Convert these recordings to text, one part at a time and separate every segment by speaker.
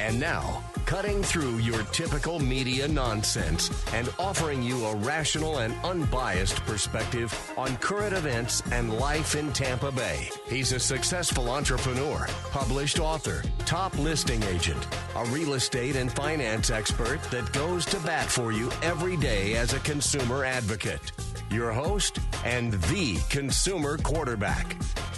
Speaker 1: And now, cutting through your typical media nonsense and offering you a rational and unbiased perspective on current events and life in Tampa Bay. He's a successful entrepreneur, published author, top listing agent, a real estate and finance expert that goes to bat for you every day as a consumer advocate. Your host and the consumer quarterback,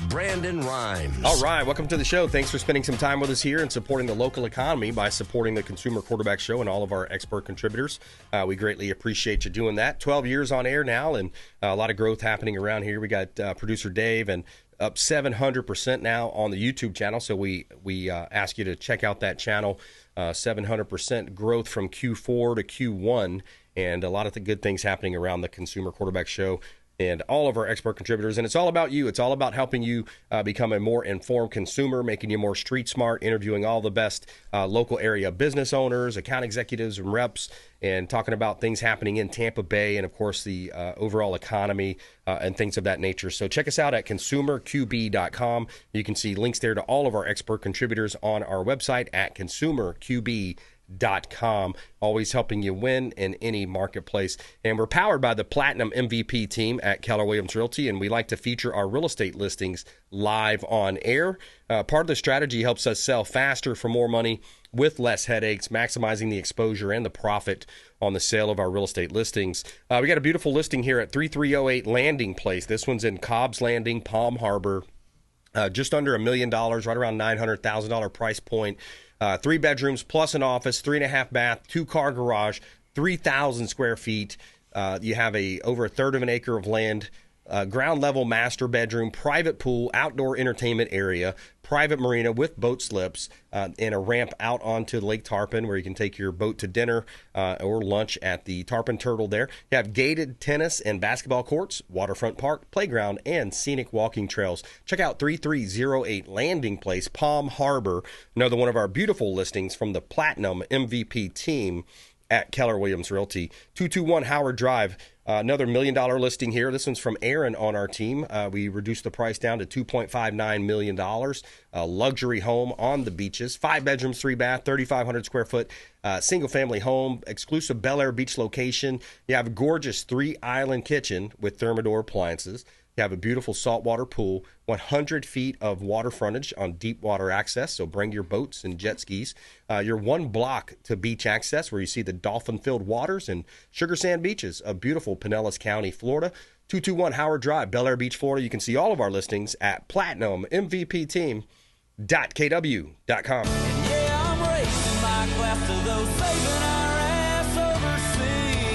Speaker 1: Brandon Rimes.
Speaker 2: All right, welcome to the show. Thanks for spending some time with us here and supporting the local economy by supporting the Consumer Quarterback Show and all of our expert contributors. We greatly appreciate you doing that. 12 years on air now, and a lot of growth happening around here. We got producer Dave, and up 700% now on the YouTube channel. So we ask you to check out that channel. 700% growth from Q4 to Q1, and a lot of the good things happening around the Consumer Quarterback Show and all of our expert contributors. And it's all about you. It's all about helping you become a more informed consumer, making you more street smart, interviewing all the best local area business owners, account executives, and reps, and talking about things happening in Tampa Bay and, of course, the overall economy and things of that nature. So check us out at consumerqb.com. You can see links there to all of our expert contributors on our website at consumerqb.com. Always helping you win in any marketplace. And we're powered by the Platinum MVP team at Keller Williams Realty, and we like to feature our real estate listings live on air. Part of the strategy helps us sell faster for more money with less headaches, maximizing the exposure and the profit on the sale of our real estate listings. We got a beautiful listing here at 3308 Landing Place. This one's in Cobb's Landing, Palm Harbor. Just under $1 million, right around $900,000 price point. 3 bedrooms plus an office, 3.5 bath, 2-car garage, 3,000 square feet. You have over a third of an acre of land, ground level master bedroom, private pool, outdoor entertainment area, private marina with boat slips, and a ramp out onto Lake Tarpon where you can take your boat to dinner or lunch at the Tarpon Turtle there. You have gated tennis and basketball courts, waterfront park, playground, and scenic walking trails. Check out 3308 Landing Place, Palm Harbor, another one of our beautiful listings from the Platinum MVP team at Keller Williams Realty. 221 Howard Drive. Another $1 million listing here. This one's from Aaron on our team. We reduced the price down to $2.59 million. A luxury home on the beaches. 5 bedrooms, 3 bath, 3,500 square foot, single family home, exclusive Bel Air Beach location. You have a gorgeous 3-island kitchen with Thermador appliances. You have a beautiful saltwater pool, 100 feet of water frontage on deep water access, so bring your boats and jet skis. You're 1 block to beach access where you see the dolphin-filled waters and sugar sand beaches of beautiful Pinellas County, Florida. 221 Howard Drive, Bel Air Beach, Florida. You can see all of our listings at platinummvpteam.kw.com.
Speaker 3: Yeah, I'm raising my glass to those saving our ass overseas.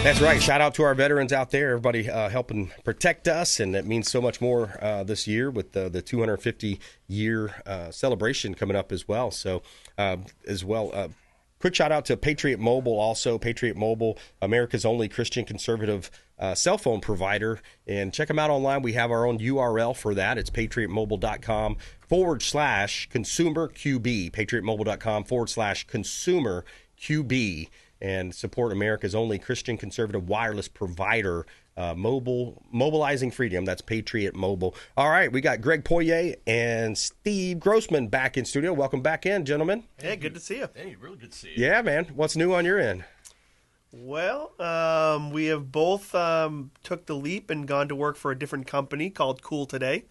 Speaker 2: That's right. Shout out to our veterans out there, everybody helping protect us, and it means so much more this year with the 250-year celebration coming up as well. So, quick shout out to Patriot Mobile also. Patriot Mobile, America's only Christian conservative cell phone provider. And check them out online. We have our own URL for that. It's patriotmobile.com/consumerqb. patriotmobile.com/consumerqb. And support America's only Christian conservative wireless provider, mobilizing freedom. That's Patriot Mobile. All right, we got Greg Poirier and Steve Grossman back in studio. Welcome back in, gentlemen.
Speaker 4: Hey, good to see you.
Speaker 5: Hey, really good to see you.
Speaker 2: Yeah, man. What's new on your end?
Speaker 4: Well, we have both took the leap and gone to work for a different company called Cool Today.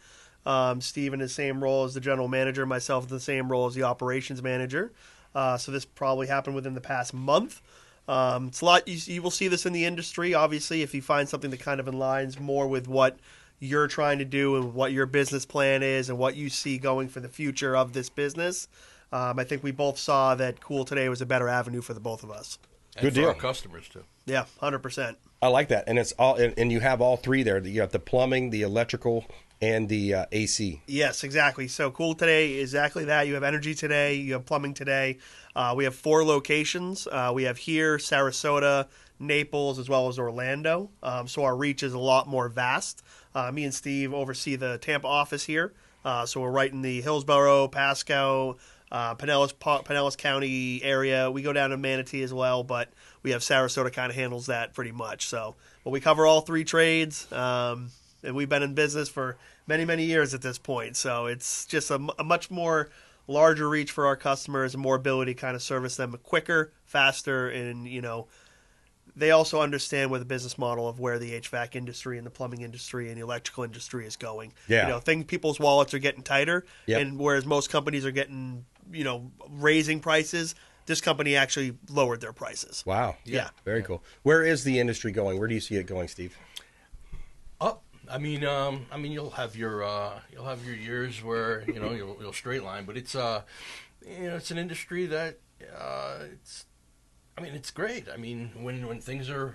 Speaker 4: Steve in the same role as the general manager, myself in the same role as the operations manager. So this probably happened within the past month. It's a lot. You will see this in the industry, obviously, if you find something that kind of aligns more with what you're trying to do and what your business plan is and what you see going for the future of this business. I think we both saw that Cool Today was a better avenue for the both of us.
Speaker 5: And
Speaker 2: Good
Speaker 5: for
Speaker 2: deal.
Speaker 5: our customers, too.
Speaker 4: Yeah, 100%.
Speaker 2: I like that. And it's all, and you have all three there. You have the plumbing, the electrical, and the AC.
Speaker 4: Yes, exactly. So Cool Today is exactly that. You have energy today. You have plumbing today. We have 4 locations. We have here, Sarasota, Naples, as well as Orlando. So our reach is a lot more vast. Me and Steve oversee the Tampa office here. So we're right in the Hillsborough, Pasco, Pinellas County area. We go down to Manatee as well, but we have Sarasota kind of handles that pretty much. So, but we cover all 3 trades. And we've been in business for many, many years at this point. So it's just a much more larger reach for our customers and more ability to kind of service them quicker, faster, and, they also understand with the business model of where the HVAC industry and the plumbing industry and the electrical industry is going.
Speaker 2: Yeah.
Speaker 4: People's wallets are getting tighter,
Speaker 2: Yep.
Speaker 4: and whereas most companies are getting, raising prices, this company actually lowered their prices.
Speaker 2: Wow.
Speaker 4: Yeah.
Speaker 2: Very cool. Where is the industry going? Where do you see it going, Steve?
Speaker 5: Up. I mean, you'll have your years where you'll straight line, but it's it's an industry that it's great. I mean, when things are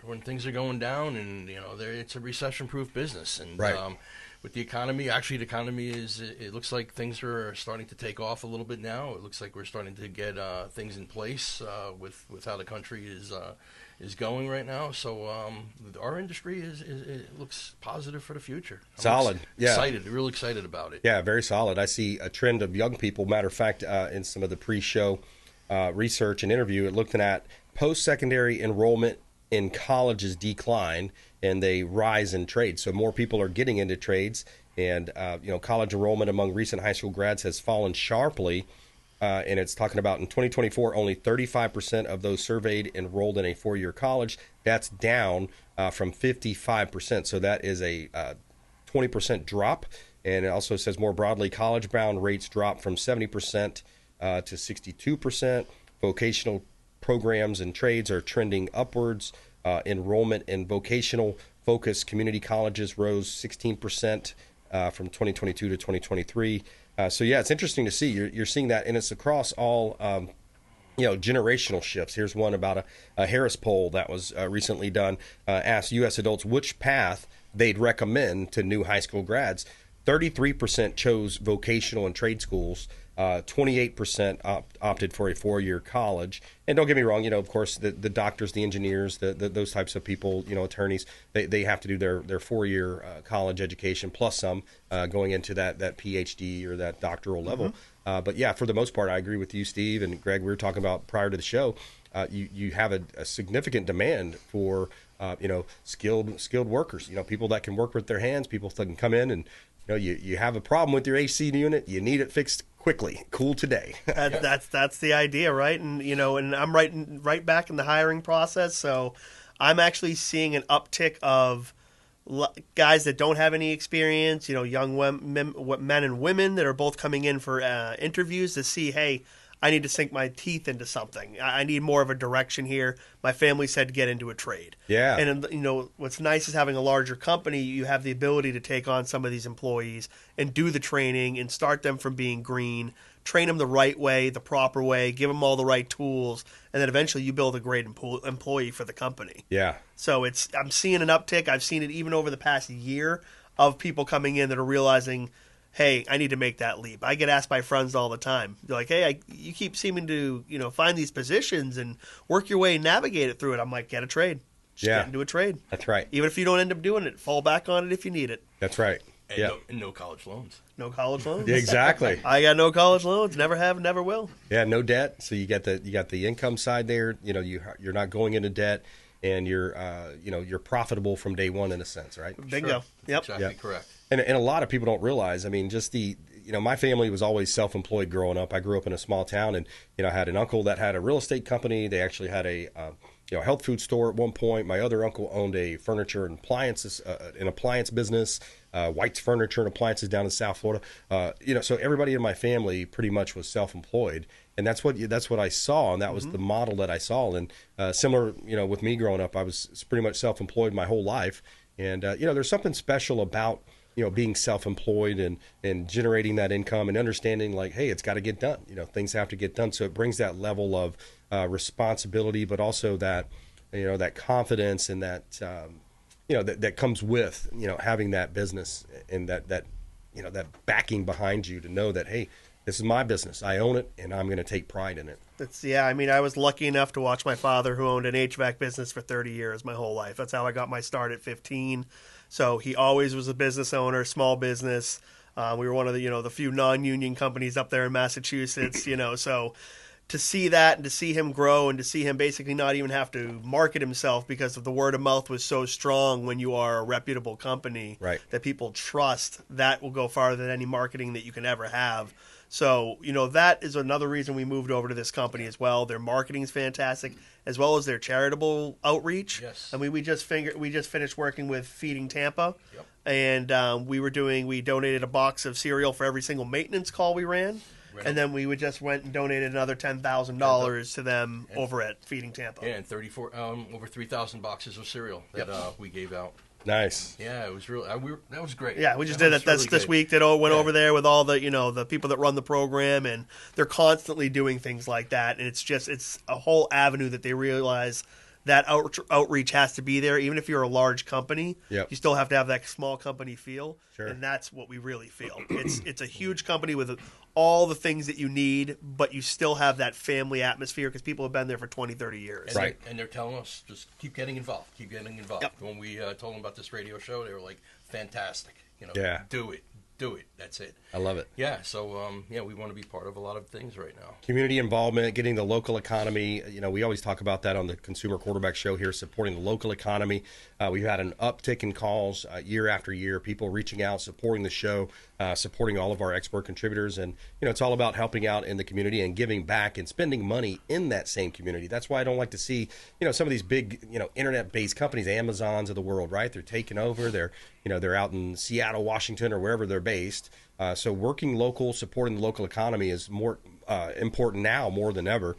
Speaker 5: going down, and it's a recession-proof business, and
Speaker 2: right.
Speaker 5: With the economy, actually, the economy it looks like things are starting to take off a little bit now. It looks like we're starting to get things in place with how the country is going right now. So our industry it looks positive for the future.
Speaker 2: Solid.
Speaker 5: Excited, real excited about it.
Speaker 2: Yeah, very solid. I see a trend of young people. Matter of fact, in some of the pre-show research and interview, it looking at post-secondary enrollment in colleges decline and they rise in trades. So more people are getting into trades, and college enrollment among recent high school grads has fallen sharply. And it's talking about in 2024, only 35% of those surveyed enrolled in a four-year college. That's down from 55%. So that is a 20% drop. And it also says more broadly, college-bound rates dropped from 70% to 62%. Vocational programs and trades are trending upwards. Enrollment in vocational focused community colleges rose 16% from 2022 to 2023. So yeah, it's interesting to see. You're seeing that, and it's across all generational shifts. Here's one about a Harris poll that was recently done. Asked U.S. adults which path they'd recommend to new high school grads. 33% chose vocational and trade schools. 28% opted for a four-year college. And don't get me wrong, of course, the doctors, the engineers, those types of people, attorneys, they have to do their four-year college education plus some going into that PhD or that doctoral level. But yeah, for the most part, I agree with you, Steve and Greg. We were talking about prior to the show. You have a significant demand for skilled workers. People that can work with their hands, people that can come in and you have a problem with your AC unit, you need it fixed quickly. Cool today.
Speaker 4: That's the idea, right? And and I'm right back in the hiring process, so I'm actually seeing an uptick of guys that don't have any experience, young men and women that are both coming in for interviews to see, hey, I need to sink my teeth into something. I need more of a direction here. My family said get into a trade.
Speaker 2: Yeah.
Speaker 4: And, what's nice is having a larger company, you have the ability to take on some of these employees and do the training and start them from being green, train them the right way, the proper way, give them all the right tools, and then eventually you build a great employee for the company.
Speaker 2: Yeah.
Speaker 4: So I'm seeing an uptick. I've seen it even over the past year of people coming in that are realizing, hey, I need to make that leap. I get asked by friends all the time. They're like, hey, you keep seeming to, find these positions and work your way and navigate it through it. I'm like, get a trade. Just get into a trade.
Speaker 2: That's right.
Speaker 4: Even if you don't end up doing it, fall back on it if you need it.
Speaker 2: That's right.
Speaker 5: And no college loans.
Speaker 4: No college loans?
Speaker 2: Exactly.
Speaker 4: I got no college loans. Never have, never will.
Speaker 2: Yeah, no debt. So you got the income side there. You're not going into debt, and you're profitable from day one in a sense, right?
Speaker 4: Bingo.
Speaker 5: Sure.
Speaker 4: Yep.
Speaker 5: Exactly correct.
Speaker 2: And a lot of people don't realize, just my family was always self-employed growing up. I grew up in a small town, and, I had an uncle that had a real estate company. They actually had a health food store at one point. My other uncle owned a furniture and appliances, an appliance business, White's Furniture and Appliances down in South Florida. So everybody in my family pretty much was self-employed. And that's what I saw, and that was the model that I saw. And similar, with me growing up, I was pretty much self-employed my whole life. And, there's something special about, being self-employed and generating that income and understanding like, hey, it's got to get done. Things have to get done. So it brings that level of responsibility, but also that, that confidence and that, that comes with, having that business and that backing behind you to know that, hey, this is my business. I own it, and I'm going to take pride in it.
Speaker 4: I was lucky enough to watch my father, who owned an HVAC business for 30 years, my whole life. That's how I got my start at 15. So he always was a business owner, small business. We were one of the few non-union companies up there in Massachusetts, so to see that and to see him grow and to see him basically not even have to market himself because of the word of mouth was so strong when you are a reputable company that people trust, that will go farther than any marketing that you can ever have. So, that is another reason we moved over to this company as well. Their marketing is fantastic, as well as their charitable outreach.
Speaker 5: Yes.
Speaker 4: I mean, we just finished working with Feeding Tampa, and we donated a box of cereal for every single maintenance call we ran. Right. And then we just went and donated another $10,000 to them over at Feeding Tampa.
Speaker 5: Yeah, and over 3,000 boxes of cereal that we gave out.
Speaker 2: Nice.
Speaker 5: Yeah, it was really that was great.
Speaker 4: Yeah, we just did it this week. Went over there with all the the people that run the program, and they're constantly doing things like that. And it's a whole avenue that they realize that outreach has to be there. Even if you're a large company, you still have to have that small company feel. Sure. And that's what we really feel. It's a huge company with all the things that you need, but you still have that family atmosphere because people have been there for 20, 30 years.
Speaker 5: And they're telling us, just keep getting involved. Yep. When we told them about this radio show, they were like, fantastic. Do it. That's it.
Speaker 2: I love it.
Speaker 5: Yeah. So, we want to be part of a lot of things right now.
Speaker 2: Community involvement, getting the local economy. We always talk about that on the Consumer Quarterback Show here, supporting the local economy. We've had an uptick in calls year after year, people reaching out, supporting the show, supporting all of our expert contributors. And, it's all about helping out in the community and giving back and spending money in that same community. That's why I don't like to see, some of these big, internet-based companies, Amazons of the world, right? They're taking over. They're out in Seattle, Washington, or wherever they're based. So working local, supporting the local economy is more important now more than ever.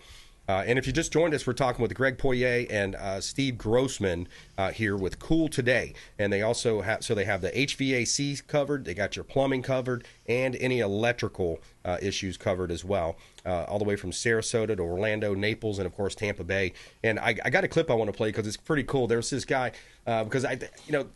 Speaker 2: And if you just joined us, we're talking with Greg Poirier and Steve Grossman here with Cool Today. And they also have the HVAC covered, they got your plumbing covered, and any electrical issues covered as well, all the way from Sarasota to Orlando, Naples, and of course Tampa Bay. And I got a clip I want to play because it's pretty cool. There's this guy because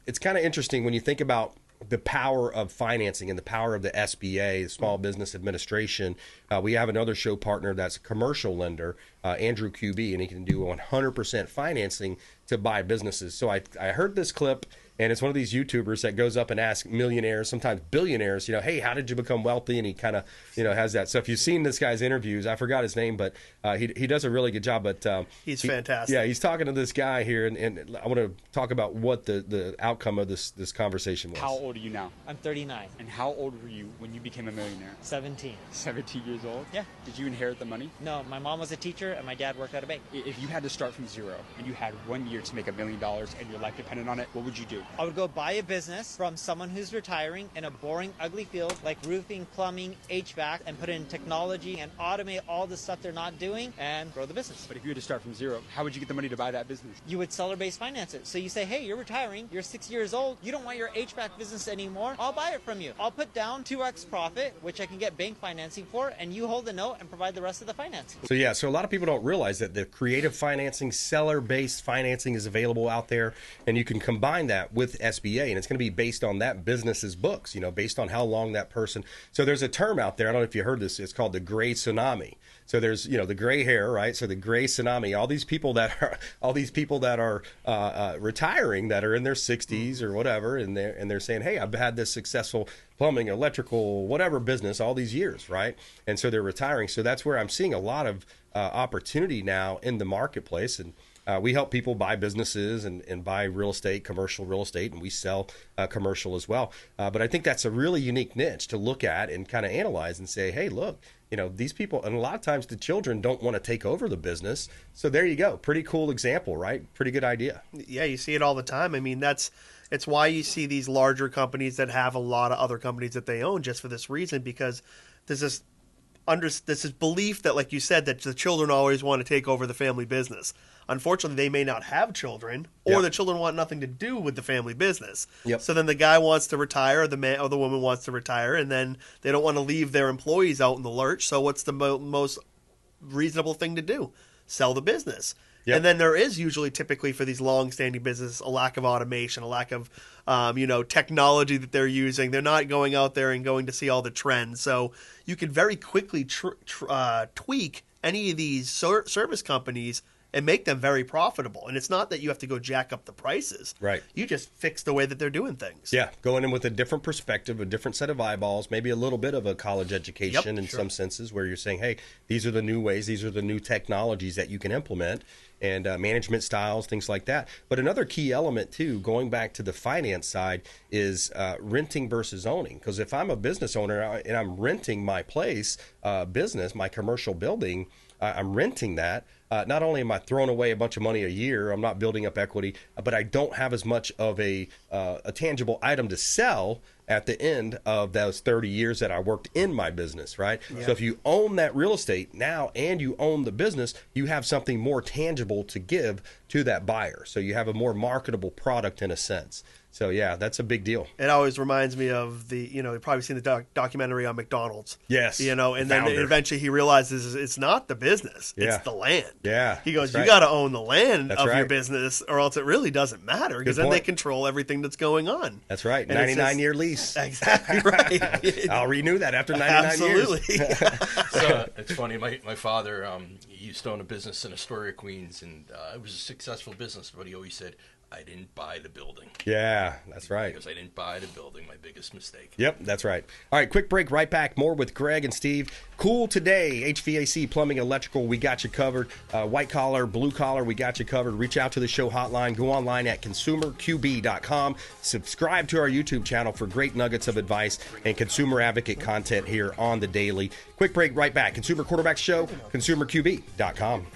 Speaker 2: it's kind of interesting when you think about the power of financing and the power of the SBA, the Small Business Administration. We have another show partner that's a commercial lender, Andrew QB, and he can do 100% financing to buy businesses. So I heard this clip, and it's one of these YouTubers that goes up and asks millionaires, sometimes billionaires, hey, how did you become wealthy? And he kind of, has that. So if you've seen this guy's interviews, I forgot his name, but he does a really good job. But
Speaker 4: he's fantastic.
Speaker 2: Yeah, he's talking to this guy here, and I want to talk about what the outcome of this conversation was.
Speaker 6: How old are you now?
Speaker 7: I'm 39.
Speaker 6: And how old were you when you became a millionaire?
Speaker 7: 17.
Speaker 6: 17 years old?
Speaker 7: Yeah.
Speaker 6: Did you inherit the money?
Speaker 7: No, my mom was a teacher and my dad worked at a bank.
Speaker 6: If you had to start from zero and you had 1 year to make $1 million and your life depended on it, what would you do?
Speaker 7: I would go buy a business from someone who's retiring in a boring, ugly field like roofing, plumbing, HVAC, and put in technology and automate all the stuff they're not doing and grow the business.
Speaker 6: But if you had to start from zero, how would you get the money to buy that business?
Speaker 7: You would seller-based finance it. So you say, hey, you're retiring, you're 6 years old, you don't want your HVAC business anymore, I'll buy it from you. I'll put down 2x profit, which I can get bank financing for, and you hold the note and provide the rest of the financing.
Speaker 2: So a lot of people don't realize that the creative financing, seller-based financing is available out there, and you can combine that with SBA, and it's going to be based on that business's books, based on how long that person. So there's a term out there, I don't know if you heard this, it's called the gray tsunami. So there's, the gray hair, right? So the gray tsunami, all these people that are retiring, that are in their 60s or whatever, and they're saying, hey, I've had this successful plumbing, electrical, whatever business all these years, right? And so they're retiring. So that's where I'm seeing a lot of opportunity now in the marketplace. And we help people buy businesses and buy real estate, commercial real estate, and we sell commercial as well. But I think that's a really unique niche to look at and kind of analyze and say, hey, look, these people, and a lot of times the children don't want to take over the business. So there you go. Pretty cool example, right? Pretty good idea.
Speaker 4: Yeah, you see it all the time. I mean, it's why you see these larger companies that have a lot of other companies that they own just for this reason, because there's this belief that, like you said, that the children always want to take over the family business. Unfortunately, they may not have children, or the children want nothing to do with the family business. Yep. So then the guy wants to retire, or the man or the woman wants to retire, and then they don't want to leave their employees out in the lurch. So what's the most reasonable thing to do? Sell the business. Yep. And then there is usually, typically for these long-standing businesses, a lack of automation, a lack of technology that they're using. They're not going out there and going to see all the trends. So you can very quickly tweak any of these service companies and make them very profitable. And it's not that you have to go jack up the prices.
Speaker 2: Right.
Speaker 4: You just fix the way that they're doing things.
Speaker 2: Yeah, going in with a different perspective, a different set of eyeballs, maybe a little bit of a college education in some senses, where you're saying, hey, these are the new ways, these are the new technologies that you can implement, and management styles, things like that. But another key element, too, going back to the finance side, is renting versus owning. Because if I'm a business owner and I'm renting my place, business, my commercial building, I'm renting that. Not only am I throwing away a bunch of money a year, I'm not building up equity, but I don't have as much of a tangible item to sell at the end of those 30 years that I worked in my business, right? Yeah. So if you own that real estate now and you own the business, you have something more tangible to give to that buyer. So you have a more marketable product in a sense. So, yeah, that's a big deal.
Speaker 4: It always reminds me of you've probably seen the documentary on McDonald's.
Speaker 2: Yes.
Speaker 4: And then eventually he realizes it's not the business, it's the land.
Speaker 2: Yeah.
Speaker 4: He goes, you got to own the land of your business or else it really doesn't matter because then they control everything that's going on.
Speaker 2: That's right. 99-year lease.
Speaker 4: Exactly right.
Speaker 2: I'll renew that after 99
Speaker 4: Absolutely.
Speaker 2: years.
Speaker 5: So it's funny. My father he used to own a business in Astoria, Queens, and it was a successful business, but he always said, I didn't buy the building.
Speaker 2: Yeah, that's right.
Speaker 5: Because I didn't buy the building, my biggest mistake.
Speaker 2: Yep, that's right. All right, quick break, right back. More with Greg and Steve. Cool today, HVAC, plumbing, electrical, we got you covered. White collar, blue collar, we got you covered. Reach out to the show hotline. Go online at consumerqb.com. Subscribe to our YouTube channel for great nuggets of advice and consumer advocate content here on the daily. Quick break, right back. Consumer Quarterback Show, consumerqb.com.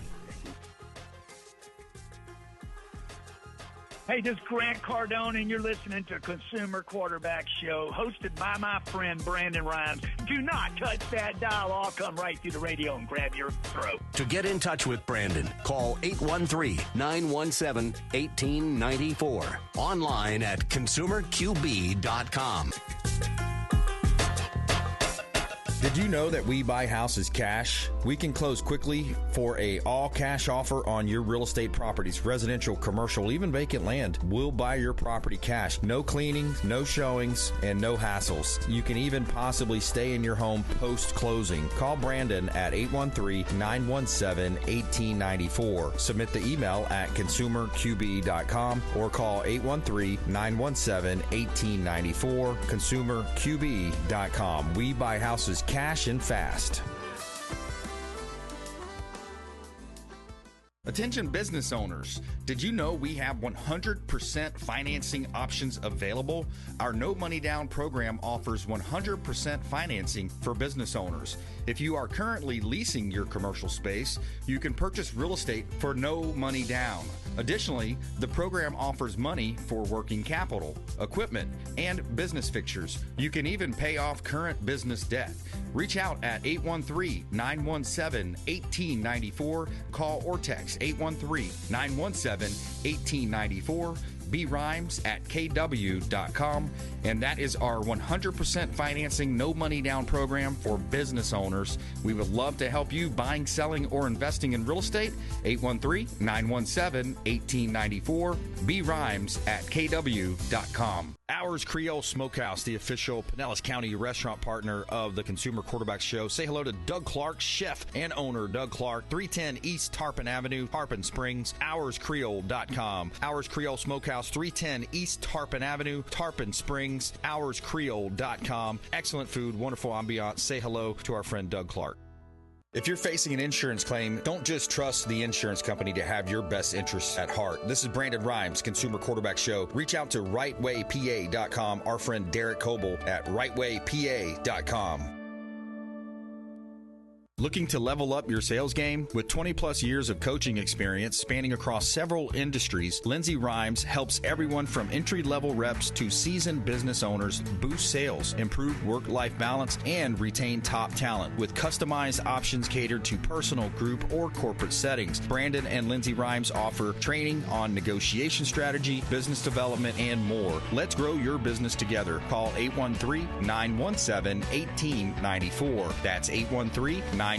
Speaker 8: Hey, this is Grant Cardone, and you're listening to Consumer Quarterback Show, hosted by my friend Brandon Rimes. Do not touch that dial. I'll come right through the radio and grab your throat.
Speaker 1: To get in touch with Brandon, call 813-917-1894. Online at consumerqb.com.
Speaker 9: Did you know that we buy houses cash? We can close quickly for a all-cash offer on your real estate properties, residential, commercial, even vacant land. We'll buy your property cash. No cleaning, no showings, and no hassles. You can even possibly stay in your home post-closing. Call Brandon at 813-917-1894. Submit the email at consumerqb.com or call 813-917-1894, consumerqb.com. We buy houses cash and fast. Attention business owners, did you know we have 100% financing options available? Our no money down program offers 100% financing for business owners. If you are currently leasing your commercial space, you can purchase real estate for no money down. Additionally, the program offers money for working capital, equipment, and business fixtures. You can even pay off current business debt. Reach out at 813-917-1894. Call or text 813-917-1894. Rimes at kw.com, and that is our 100% financing, no money down program for business owners. We would love to help you buying, selling, or investing in real estate. 813-917-1894. Rimes at kw.com. Ours Creole Smokehouse, the official Pinellas County restaurant partner of the Consumer Quarterback Show. Say hello to Doug Clark, chef and owner Doug Clark, 310 East Tarpon Avenue, Tarpon Springs, ourscreole.com. Ours Creole Smokehouse, 310 East Tarpon Avenue, Tarpon Springs, ourscreole.com. Excellent food, wonderful ambiance. Say hello to our friend Doug Clark. If you're facing an insurance claim, don't just trust the insurance company to have your best interests at heart. This is Brandon Rimes, Consumer Quarterback Show. Reach out to rightwaypa.com, our friend Derek Coble at rightwaypa.com. Looking to level up your sales game? With 20 plus years of coaching experience spanning across several industries, Lindsay Rimes helps everyone from entry-level reps to seasoned business owners boost sales, improve work-life balance, and retain top talent with customized options catered to personal, group, or corporate settings. Brandon and Lindsay Rimes offer training on negotiation strategy, business development, and more. Let's grow your business together. Call 813-917-1894. That's 813-917-1894.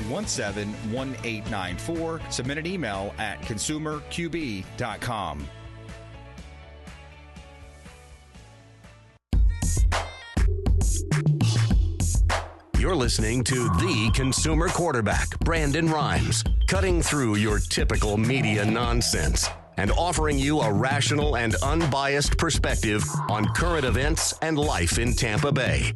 Speaker 9: Submit an email at consumerqb.com.
Speaker 1: You're You're listening to the consumer quarterback, Brandon Rimes, cutting through your typical media nonsense and offering you a rational and unbiased perspective on current events and life in Tampa Bay.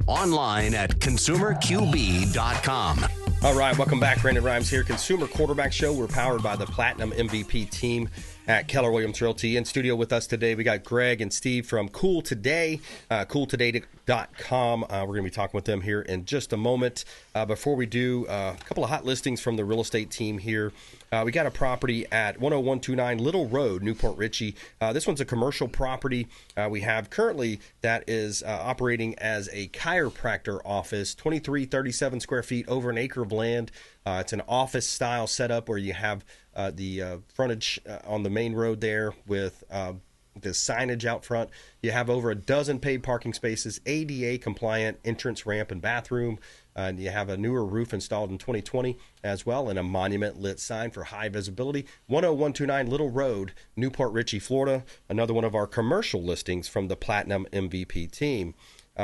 Speaker 1: Online at consumerqb.com.
Speaker 2: All right, welcome back. Brandon Rimes here, Consumer Quarterback Show. We're powered by the Platinum MVP team at Keller Williams Realty. In studio with us today, we got Greg and Steve from Cool Today, cooltoday.com. We're going to be talking with them here in just a moment. Before we do, a couple of hot listings from the real estate team here. We got a property at 10129 Little Road, Newport Richey. This one's a commercial property we have currently that is operating as a chiropractor office, 2337 square feet, over an acre of land. It's an office-style setup where you have the frontage on the main road there with the signage out front. You have over a dozen paid parking spaces, ADA-compliant entrance ramp and bathroom. And you have a newer roof installed in 2020 as well, and a monument-lit sign for high visibility. 10129 Little Road, Newport Richey, Florida. Another one of our commercial listings from the Platinum MVP team.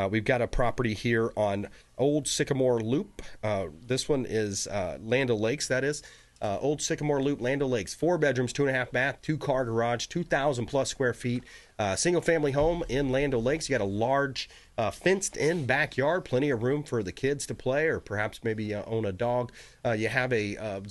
Speaker 2: We've got a property here on Old Sycamore Loop. This one is Land O'Lakes, that is. Old Sycamore Loop, Land O'Lakes. 4 bedrooms, 2.5 bath, 2-car garage, 2,000-plus square feet. Single-family home in Land O'Lakes. You got a large fenced-in backyard, plenty of room for the kids to play, or perhaps maybe own a dog. You have a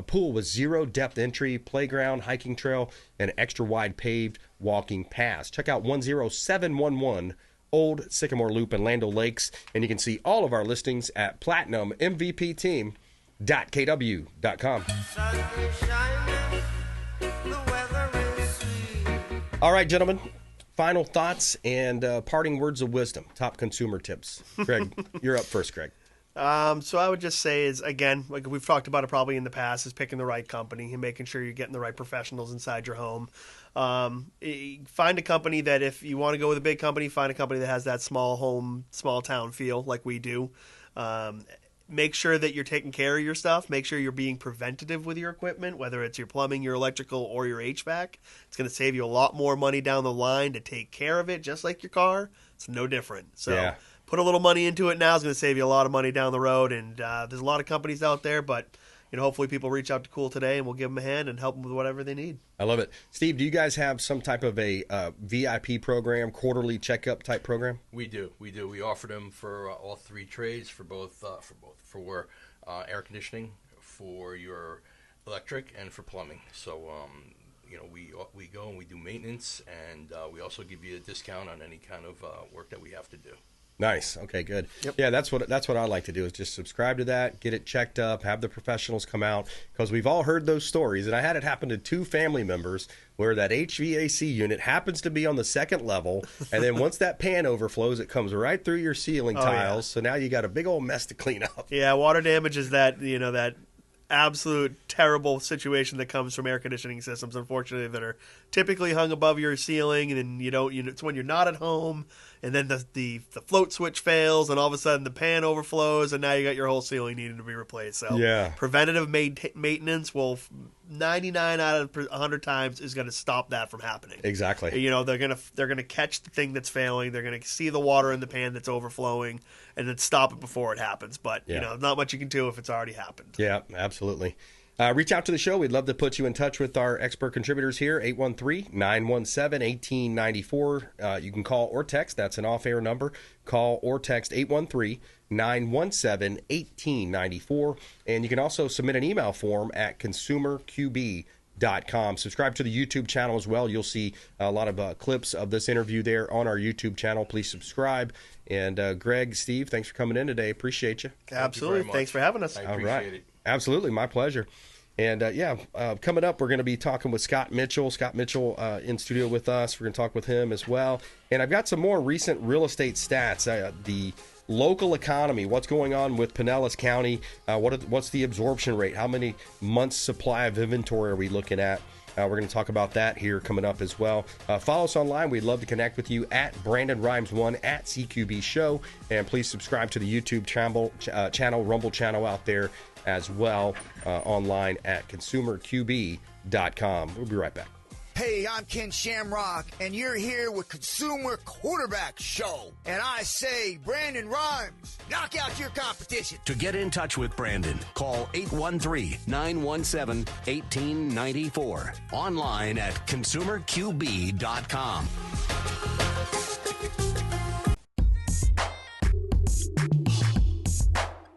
Speaker 2: pool with zero depth entry, playground, hiking trail, and extra-wide paved walking paths. Check out 10711 Old Sycamore Loop in Land O'Lakes, and you can see all of our listings at PlatinumMVPTeam.kw.com. All right, gentlemen, final thoughts and parting words of wisdom, top consumer tips. Greg, you're up first, Greg.
Speaker 4: So I would just say is, again, like we've talked about it probably in the past, is picking the right company and making sure you're getting the right professionals inside your home. Find a company that, if you want to go with a big company, find a company that has that small home, small town feel like we do. Make sure that you're taking care of your stuff. Make sure you're being preventative with your equipment, whether it's your plumbing, your electrical, or your HVAC. It's going to save you a lot more money down the line to take care of it, just like your car. It's no different. So put a little money into it now. It's going to save you a lot of money down the road. And there's a lot of companies out there, but hopefully people reach out to Cool Today and we'll give them a hand and help them with whatever they need.
Speaker 2: I love it. Steve, do you guys have some type of a VIP program, quarterly checkup type program?
Speaker 5: We do. We offer them for all three trades, for air conditioning, for your electric, and for plumbing. So, we go and we do maintenance, and we also give you a discount on any kind of work that we have to do.
Speaker 2: Nice. Okay, good.
Speaker 4: Yep.
Speaker 2: Yeah, that's what I like to do, is just subscribe to that, get it checked up, have the professionals come out, because we've all heard those stories. And I had it happen to 2 family members where that HVAC unit happens to be on the second level, and then once that pan overflows, it comes right through your ceiling tiles. So now you got a big old mess to clean up. Yeah,
Speaker 4: water damage is that absolute terrible situation that comes from air conditioning systems, unfortunately, that are typically hung above your ceiling, and then it's when you're not at home, and then the float switch fails, and all of a sudden the pan overflows, and now you got your whole ceiling needing to be replaced. So preventative maintenance will 99 out of 100 times is going to stop that from happening.
Speaker 2: Exactly.
Speaker 4: They're gonna catch the thing that's failing. They're gonna see the water in the pan that's overflowing, and then stop it before it happens. But not much you can do if it's already happened.
Speaker 2: Yeah, absolutely. Reach out to the show. We'd love to put you in touch with our expert contributors here, 813-917-1894. You can call or text. That's an off-air number. Call or text 813-917-1894. And you can also submit an email form at consumerqb.com. Subscribe to the YouTube channel as well. You'll see a lot of clips of this interview there on our YouTube channel. Please subscribe. And Greg, Steve, thanks for coming in today. Appreciate you.
Speaker 4: Absolutely. Thanks for having us.
Speaker 5: I appreciate it.
Speaker 2: Absolutely. My pleasure. And coming up, we're going to be talking with Scott Mitchell. Scott Mitchell in studio with us. We're going to talk with him as well. And I've got some more recent real estate stats. The local economy, what's going on with Pinellas County, what's the absorption rate, how many months supply of inventory are we looking at? We're going to talk about that here coming up as well. Follow us online. We'd love to connect with you at Brandon Rimes1 at CQB Show. And please subscribe to the YouTube channel, Rumble channel out there as well, online at consumerqb.com. We'll be right back.
Speaker 10: Hey, I'm Ken Shamrock, and you're here with Consumer Quarterback Show. And I say, Brandon Rimes, knock out your competition.
Speaker 1: To get in touch with Brandon, call 813-917-1894. Online at consumerqb.com.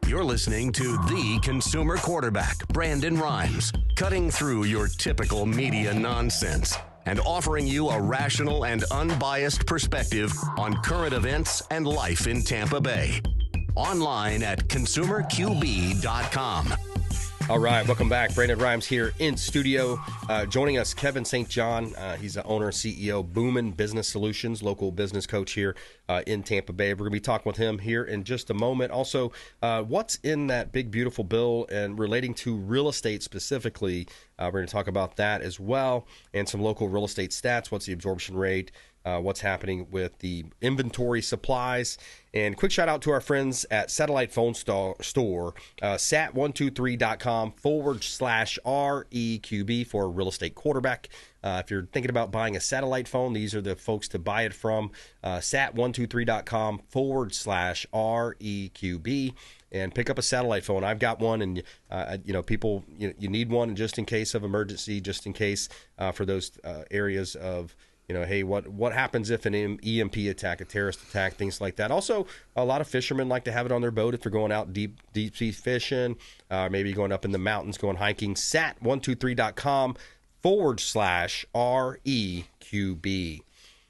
Speaker 1: You're listening to the consumer quarterback, Brandon Rimes, cutting through your typical media nonsense and offering you a rational and unbiased perspective on current events and life in Tampa Bay. Online at consumerqb.com.
Speaker 2: All right, welcome back. Brandon Rimes here in studio. Joining us, Kevin St. John. He's the owner and CEO, Boomin Business Solutions, local business coach here in Tampa Bay. We're going to be talking with him here in just a moment. Also, what's in that big, beautiful bill and relating to real estate specifically. We're going to talk about that as well and some local real estate stats. What's the absorption rate? What's happening with the inventory supplies. And quick shout out to our friends at Satellite Phone Store, sat123.com/REQB for real estate quarterback. If you're thinking about buying a satellite phone, these are the folks to buy it from. Sat123.com/REQB and pick up a satellite phone. I've got one, and people, you need one just in case of emergency, just in case for those areas of. Hey, what happens if an EMP attack, a terrorist attack, things like that. Also, a lot of fishermen like to have it on their boat if they're going out deep sea fishing, maybe going up in the mountains, going hiking. Sat123.com/REQB.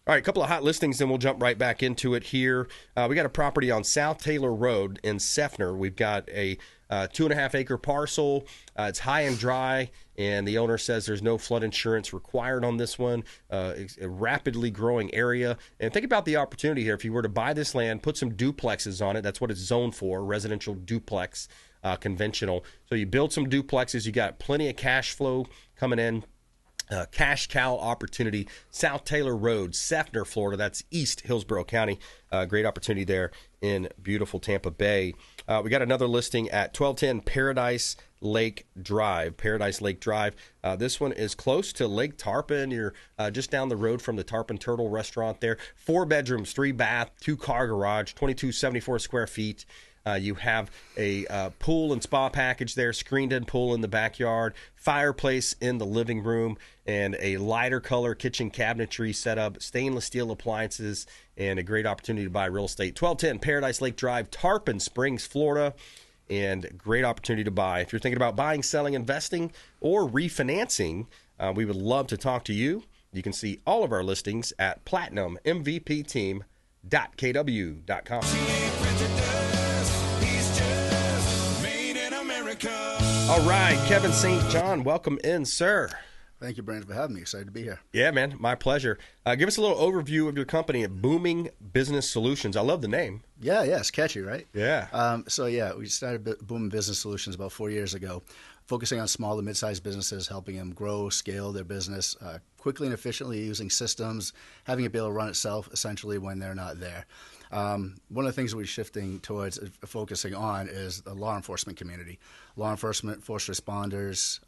Speaker 2: All right, a couple of hot listings, and we'll jump right back into it here. We got a property on South Taylor Road in Seffner. We've got a 2.5-acre parcel. It's high and dry, and the owner says there's no flood insurance required on this one. It's a rapidly growing area. And think about the opportunity here. If you were to buy this land, put some duplexes on it. That's what it's zoned for, residential duplex, conventional. So you build some duplexes. You got plenty of cash flow coming in. Cash cow opportunity, South Taylor Road, Seffner, Florida. That's East Hillsborough County. Great opportunity there in beautiful Tampa Bay. We got another listing at 1210 Paradise Lake Drive. Paradise Lake Drive. This one is close to Lake Tarpon. You're just down the road from the Tarpon Turtle restaurant there. 4 bedrooms, 3 bath, 2-car garage, 2274 square feet. You have a pool and spa package there, screened-in pool in the backyard, fireplace in the living room, and a lighter color kitchen cabinetry setup, stainless steel appliances, and a great opportunity to buy real estate. 1210 Paradise Lake Drive, Tarpon Springs, Florida, and great opportunity to buy. If you're thinking about buying, selling, investing, or refinancing, we would love to talk to you. You can see all of our listings at platinummvpteam.kw.com. All right, Kevin St. John, welcome in, sir.
Speaker 11: Thank you, Brandon, for having me. Excited to be here.
Speaker 2: Yeah, man, my pleasure. Give us a little overview of your company at Boomin Business Solutions. I love the name.
Speaker 11: Yeah, it's catchy, right?
Speaker 2: Yeah.
Speaker 11: We started Boomin Business Solutions about 4 years ago, focusing on small to mid-sized businesses, helping them grow, scale their business quickly and efficiently using systems, having it be able to run itself essentially when they're not there. One of the things we're shifting towards focusing on is the law enforcement community. Law enforcement, first responders,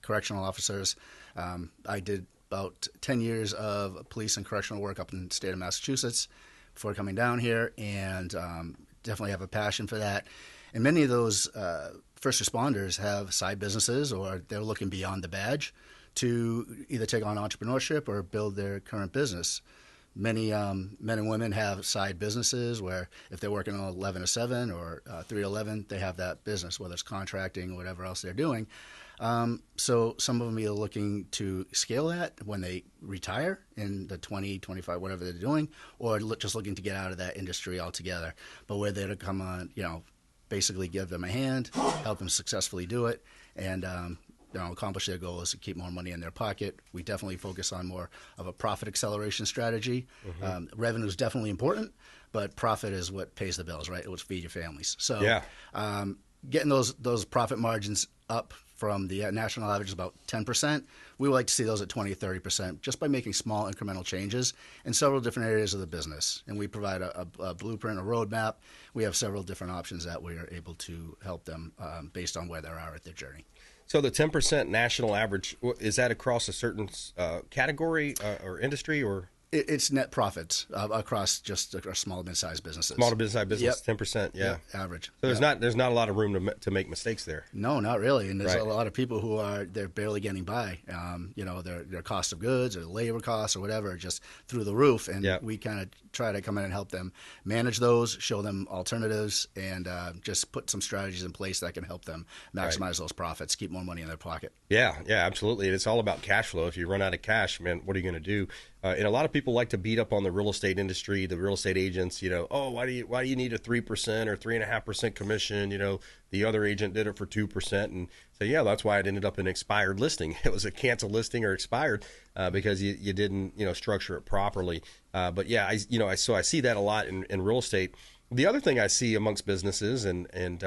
Speaker 11: correctional officers. I did about 10 years of police and correctional work up in the state of Massachusetts before coming down here, and definitely have a passion for that. And many of those first responders have side businesses, or they're looking beyond the badge to either take on entrepreneurship or build their current business. Many men and women have side businesses where if they're working on 11 to 7 or 3 to 11, they have that business, whether it's contracting or whatever else they're doing. So some of them are looking to scale that when they retire in the 20, 25, whatever they're doing, or just looking to get out of that industry altogether. But we're there to come on, basically give them a hand, help them successfully do it, and accomplish their goals to keep more money in their pocket. We definitely focus on more of a profit acceleration strategy. Mm-hmm. Revenue is definitely important, but profit is what pays the bills, right? It would feed your families. So getting those profit margins up from the national average is about 10%. We would like to see those at 20 or 30% just by making small incremental changes in several different areas of the business. And we provide a blueprint, a roadmap. We have several different options that we are able to help them based on where they are at their journey.
Speaker 2: So the 10% national average, is that across a certain category or industry, or?
Speaker 11: It's net profits across just small to mid-sized businesses.
Speaker 2: Small to mid-sized business, 10%, yeah.
Speaker 11: Yep, average.
Speaker 2: So there's not a lot of room to make mistakes there.
Speaker 11: No, not really. And there's a lot of people who they're barely getting by. Their cost of goods or labor costs or whatever are just through the roof. And we kind of try to come in and help them manage those, show them alternatives, and just put some strategies in place that can help them maximize those profits, keep more money in their pocket.
Speaker 2: Yeah, absolutely. And it's all about cash flow. If you run out of cash, man, what are you going to do? And a lot of people like to beat up on the real estate industry, the real estate agents. Why do you need a 3% or 3.5% commission? The other agent did it for 2%, and so that's why it ended up an expired listing. It was a canceled listing or expired because you didn't structure it properly. But I see that a lot in real estate. The other thing I see amongst businesses and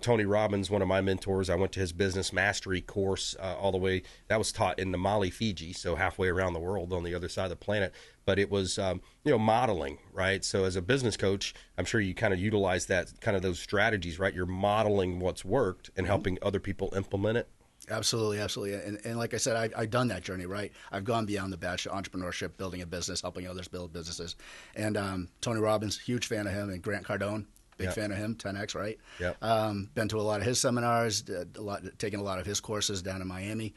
Speaker 2: Tony Robbins, one of my mentors, I went to his business mastery course all the way. That was taught in Namale, Fiji, so halfway around the world on the other side of the planet. But it was, modeling, right? So as a business coach, I'm sure you kind of utilize that kind of those strategies, right? You're modeling what's worked and helping other people implement it.
Speaker 11: Absolutely. And like I said, I've done that journey, right? I've gone beyond the bachelor entrepreneurship, building a business, helping others build businesses. And Tony Robbins, huge fan of him, and Grant Cardone. Big fan of him, 10X, right?
Speaker 2: Yep.
Speaker 11: Been to a lot of his seminars, taken a lot of his courses down in Miami.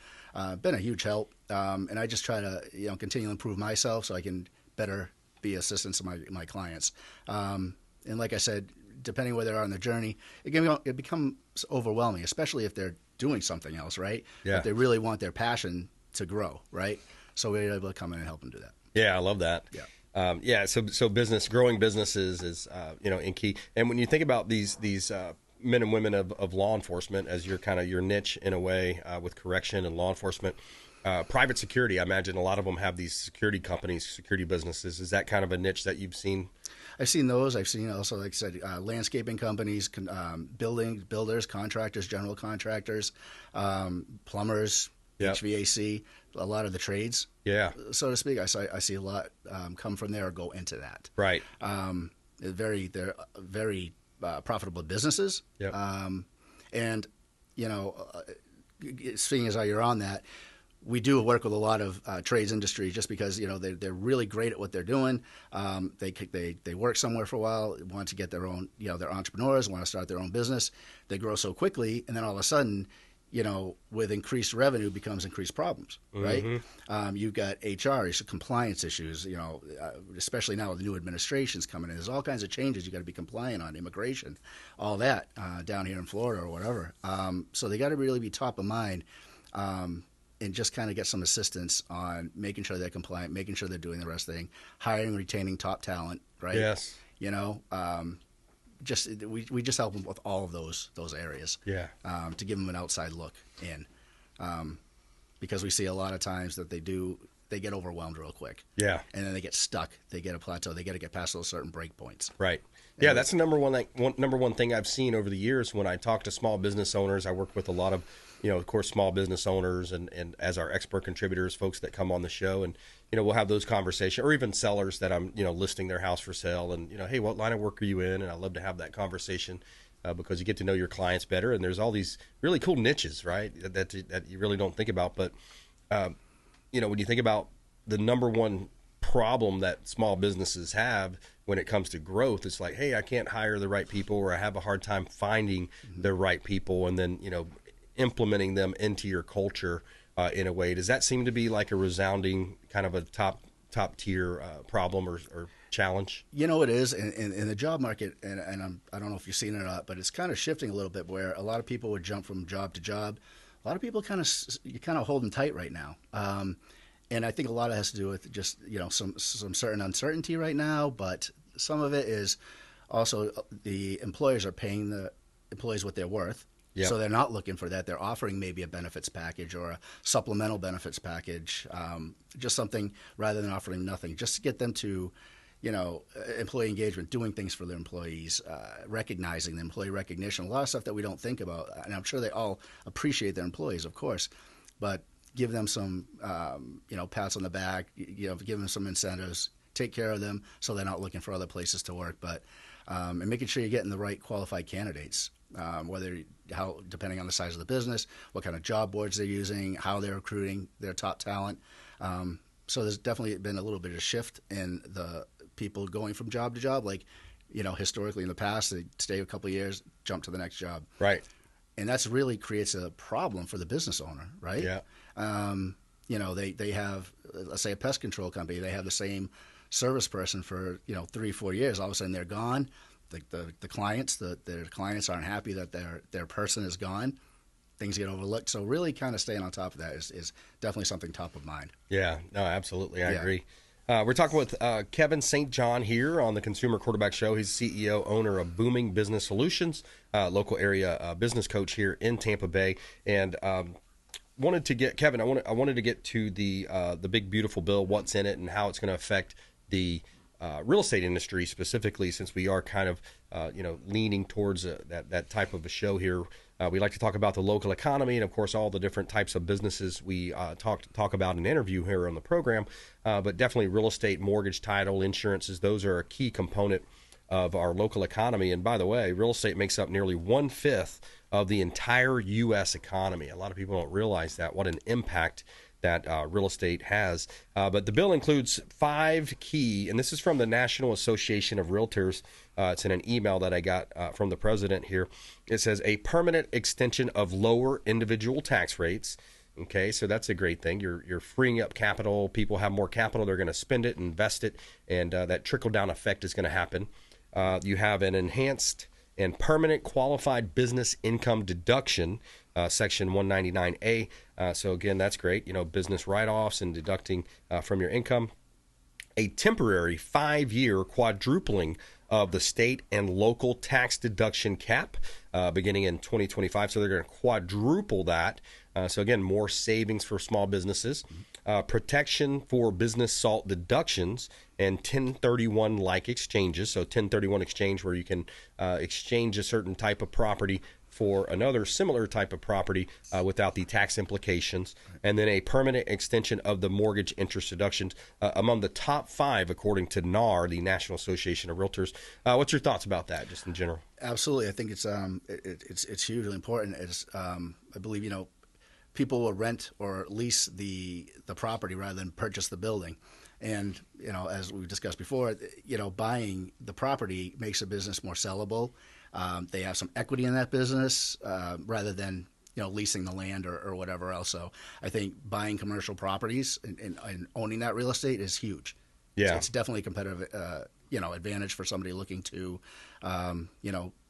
Speaker 11: Been a huge help. And I just try to continue to improve myself so I can better be assistance to my clients. And like I said, depending where they are on their journey, it becomes overwhelming, especially if they're doing something else, right?
Speaker 2: Yeah.
Speaker 11: But they really want their passion to grow, right? So we're able to come in and help them do that.
Speaker 2: Yeah, I love that.
Speaker 11: Yeah.
Speaker 2: So growing businesses is in key. And when you think about these men and women of law enforcement as your niche in a way with correction and law enforcement, private security, I imagine a lot of them have these security companies, security businesses. Is that kind of a niche that you've seen?
Speaker 11: I've seen those. I've seen also, like I said, landscaping companies, builders, contractors, general contractors, plumbers, HVAC, a lot of the trades, so to speak. I see a lot come from there or go into that.
Speaker 2: Right.
Speaker 11: They're very profitable businesses.
Speaker 2: Yep.
Speaker 11: And seeing as how you're on that, we do work with a lot of trades industry just because they're really great at what they're doing. They work somewhere for a while, want to get their own, they're entrepreneurs, want to start their own business. They grow so quickly, and then all of a sudden, with increased revenue becomes increased problems, right?
Speaker 2: Mm-hmm.
Speaker 11: You've got HR issues, compliance issues, especially now with the new administrations coming in. There's all kinds of changes you got to be compliant on, immigration, all that down here in Florida or whatever. So they got to really be top of mind and just kind of get some assistance on making sure they're compliant, making sure they're doing the rest of the thing, hiring, retaining top talent, right?
Speaker 2: Yes.
Speaker 11: We just help them with all of those areas.
Speaker 2: Yeah.
Speaker 11: To give them an outside look in, because we see a lot of times that they get overwhelmed real quick.
Speaker 2: Yeah.
Speaker 11: And then they get stuck. They get a plateau. They got to get past those certain break points.
Speaker 2: Right. Yeah, that's the number one thing I've seen over the years when I talk to small business owners. I work with a lot of, of course, small business owners and as our expert contributors, folks that come on the show, and we'll have those conversations, or even sellers that I'm listing their house for sale, and hey, what line of work are you in? And I love to have that conversation because you get to know your clients better, and there's all these really cool niches, right, that you really don't think about, but when you think about the number one problem that small businesses have when it comes to growth, it's like, hey, I can't hire the right people, or I have a hard time finding the right people, and then implementing them into your culture in a way. Does that seem to be like a resounding kind of a top tier problem or challenge?
Speaker 11: It is in the job market, and I don't know if you've seen it or not, but it's kind of shifting a little bit where a lot of people would jump from job to job. A lot of people kind of hold them tight right now. And I think a lot of it has to do with just, some certain uncertainty right now, but some of it is also the employers are paying the employees what they're worth. Yep. So they're not looking for that. They're offering maybe a benefits package or a supplemental benefits package, just something rather than offering nothing, just to get them to, employee engagement, doing things for their employees, recognizing the employee recognition, a lot of stuff that we don't think about. And I'm sure they all appreciate their employees, of course, but give them some, pats on the back, give them some incentives, take care of them so they're not looking for other places to work, but and making sure you're getting the right qualified candidates, depending on the size of the business, what kind of job boards they're using, how they're recruiting their top talent. So there's definitely been a little bit of a shift in the people going from job to job. Like, historically in the past, they stay a couple of years, jump to the next job.
Speaker 2: Right.
Speaker 11: And that's really creates a problem for the business owner, right?
Speaker 2: Yeah.
Speaker 11: They have, let's say, a pest control company. They have the same service person for 3-4 years. All of a sudden they're gone. The clients, their clients aren't happy that their person is gone. Things get overlooked. So really kind of staying on top of that is definitely something top of mind.
Speaker 2: Yeah, no, absolutely. I agree. We're talking with Kevin St. John here on the Consumer Quarterback Show. He's CEO, owner of Boomin Business Solutions, local area business coach here in Tampa Bay. And wanted to get Kevin. I wanted to get to the big beautiful bill, what's in it, and how it's going to affect the real estate industry specifically, since we are kind of leaning towards that type of a show here. We like to talk about the local economy and, of course, all the different types of businesses we talk about in an interview here on the program. But definitely real estate, mortgage, title, insurances, those are a key component of our local economy. And by the way, real estate makes up nearly 1/5 of the entire U.S. economy. A lot of people don't realize that, what an impact that real estate has. But the bill includes 5 key, and this is from the National Association of Realtors. It's in an email that I got from the president here. It says a permanent extension of lower individual tax rates. Okay, so that's a great thing. You're freeing up capital. People have more capital. They're going to spend it, invest it, and that trickle-down effect is going to happen. You have an enhanced and permanent qualified business income deduction, Section 199A. So again, that's great. Business write-offs and deducting from your income. A temporary 5-year quadrupling of the state and local tax deduction cap beginning in 2025. So they're going to quadruple that. So again, more savings for small businesses. Protection for business SALT deductions and 1031-like exchanges. So 1031 exchange, where you can exchange a certain type of property for another similar type of property without the tax implications. And then a permanent extension of the mortgage interest deductions, among the top 5 according to NAR, the National Association of Realtors. What's your thoughts about that, just in general?
Speaker 11: Absolutely. I think it's hugely important. I believe people will rent or lease the property rather than purchase the building. And, as we've discussed before, buying the property makes a business more sellable. They have some equity in that business rather than, leasing the land or whatever else. So I think buying commercial properties and owning that real estate is huge.
Speaker 2: Yeah.
Speaker 11: It's definitely a competitive, advantage for somebody looking to,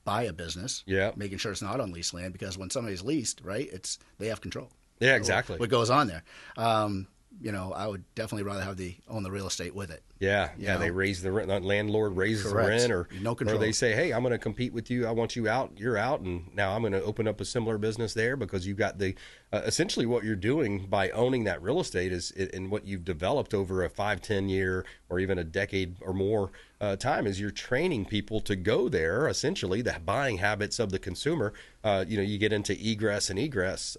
Speaker 11: buy a business.
Speaker 2: Yeah.
Speaker 11: Making sure it's not on leased land, because when somebody's leased, right, they have control.
Speaker 2: Yeah, exactly.
Speaker 11: What goes on there. I would definitely rather own the real estate with it.
Speaker 2: Yeah, they raise the rent. The landlord raises
Speaker 11: Correct.
Speaker 2: the rent,
Speaker 11: No control.
Speaker 2: or they say, hey, I'm going to compete with you. I want you out. You're out, and now I'm going to open up a similar business there, because you've got the essentially what you're doing by owning that real estate is, and what you've developed over a 5-10 year or even a decade or more time, is you're training people to go there. Essentially, the buying habits of the consumer. You get into ingress and egress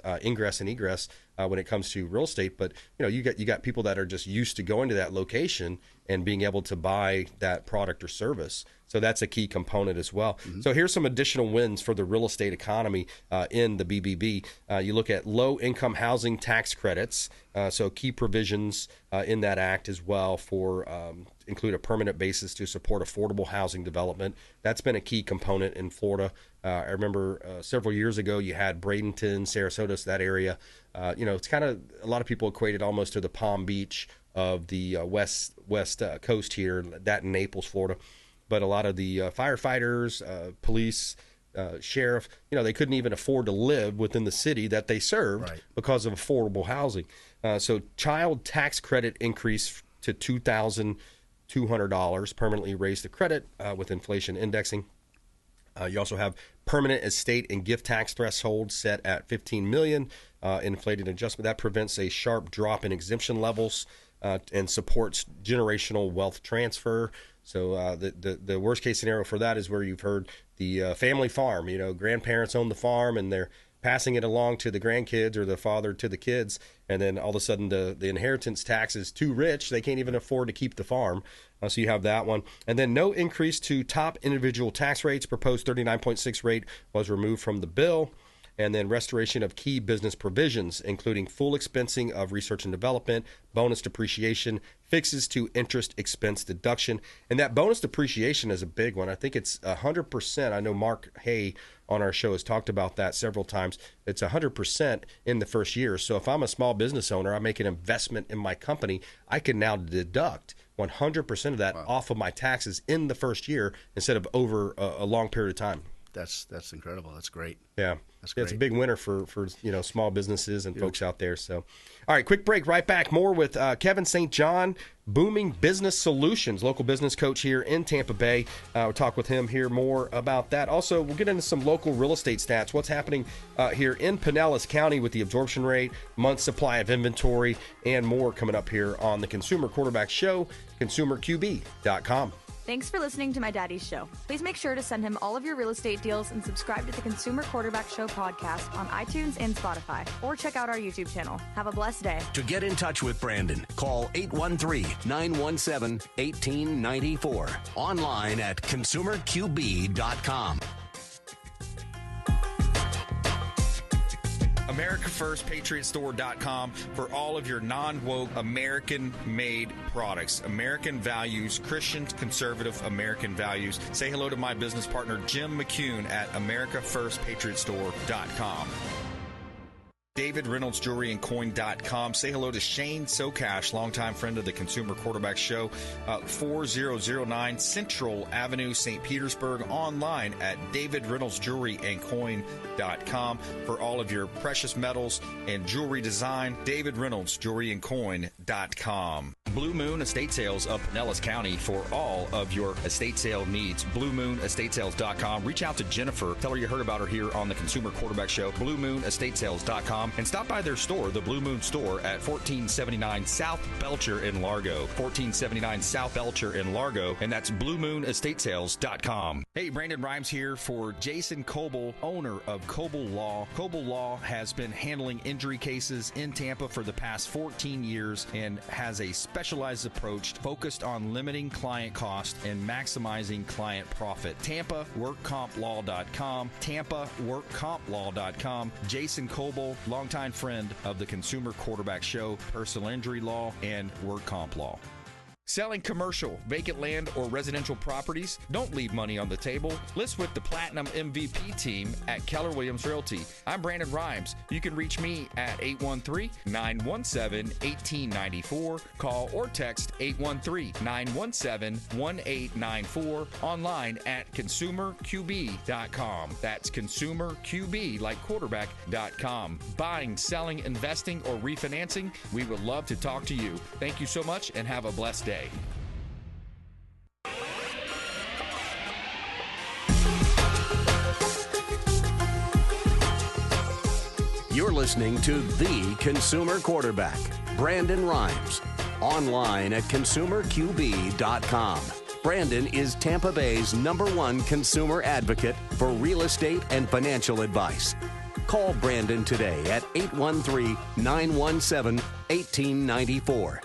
Speaker 2: when it comes to real estate, but you got people that are just used to going to that location and being able to buy that product or service. So that's a key component as well. Mm-hmm. So here's some additional wins for the real estate economy in the BBB. You look at low-income housing tax credits. So key provisions in that act as well for include a permanent basis to support affordable housing development. That's been a key component in Florida. I remember several years ago you had Bradenton, Sarasota, so that area. It's kind of, a lot of people equate it almost to the Palm Beach of the west coast here, that in Naples, Florida. But a lot of the firefighters, police, sheriff, they couldn't even afford to live within the city that they served because of affordable housing. So child tax credit increase to $2,200, permanently raised the credit with inflation indexing. You also have permanent estate and gift tax thresholds set at $15 million, inflated adjustment. That prevents a sharp drop in exemption levels and supports generational wealth transfer. So the worst case scenario for that is where you've heard the family farm. Grandparents own the farm and they're passing it along to the grandkids or the father to the kids, and then all of a sudden the inheritance tax is too rich. They can't even afford to keep the farm. So you have that one. And then no increase to top individual tax rates. Proposed 39.6 rate was removed from the bill. And then restoration of key business provisions, including full expensing of research and development, bonus depreciation, fixes to interest expense deduction. And that bonus depreciation is a big one. I think it's 100%. I know Mark Hay on our show has talked about that several times. It's 100% in the first year. So if I'm a small business owner, I make an investment in my company, I can now deduct 100% of that off of my taxes in the first year instead of over a long period of time.
Speaker 11: That's incredible. That's great.
Speaker 2: Yeah.
Speaker 11: That's great.
Speaker 2: It's a big winner for small businesses and folks out there. So, all right, quick break. Right back. More with Kevin St. John, Boomin Business Solutions, local business coach here in Tampa Bay. We'll talk with him here more about that. Also, we'll get into some local real estate stats. What's happening here in Pinellas County with the absorption rate, month supply of inventory, and more coming up here on the Consumer Quarterback Show, consumerqb.com.
Speaker 12: Thanks for listening to my daddy's show. Please make sure to send him all of your real estate deals and subscribe to the Consumer Quarterback Show podcast on iTunes and Spotify, or check out our YouTube channel. Have a blessed day.
Speaker 1: To get in touch with Brandon, call 813-917-1894. Online at consumerqb.com.
Speaker 9: AmericaFirstPatriotStore.com for all of your non-woke American-made products. American values, Christian, conservative American values. Say hello to my business partner, Jim McCune at AmericaFirstPatriotStore.com. David Reynolds Jewelry and Coin.com. Say hello to Shane Socash, longtime friend of the Consumer Quarterback Show, 4009 Central Avenue, St. Petersburg. Online at David Reynolds Jewelry and Coin.com for all of your precious metals and jewelry design. David Reynolds Jewelry and Coin.com. Blue Moon Estate Sales of Pinellas County for all of your estate sale needs. BlueMoonEstateSales.com. Reach out to Jennifer. Tell her you heard about her here on the Consumer Quarterback Show. BlueMoonEstateSales.com. And stop by their store, the Blue Moon Store, at 1479 South Belcher in Largo. 1479 South Belcher in Largo. And that's BlueMoonEstateSales.com. Hey, Brandon Rimes here for Jason Coble, owner of Coble Law. Coble Law has been handling injury cases in Tampa for the past 14 years and has a specialized approach focused on limiting client cost and maximizing client profit. TampaWorkCompLaw.com. TampaWorkCompLaw.com. Jason Coble, longtime friend of the Consumer Quarterback Show, personal injury law, and work comp law. Selling commercial, vacant land, or residential properties? Don't leave money on the table. List with the Platinum MVP team at Keller Williams Realty. I'm Brandon Rimes. You can reach me at 813-917-1894. Call or text 813-917-1894. Online at consumerqb.com. That's consumerqb, like quarterback.com. Buying, selling, investing, or refinancing? We would love to talk to you. Thank you so much and have a blessed day.
Speaker 1: You're listening to The Consumer Quarterback, Brandon Rimes. Online at consumerqb.com. Brandon is Tampa Bay's #1 consumer advocate for real estate and financial advice. Call Brandon today at 813-917-1894.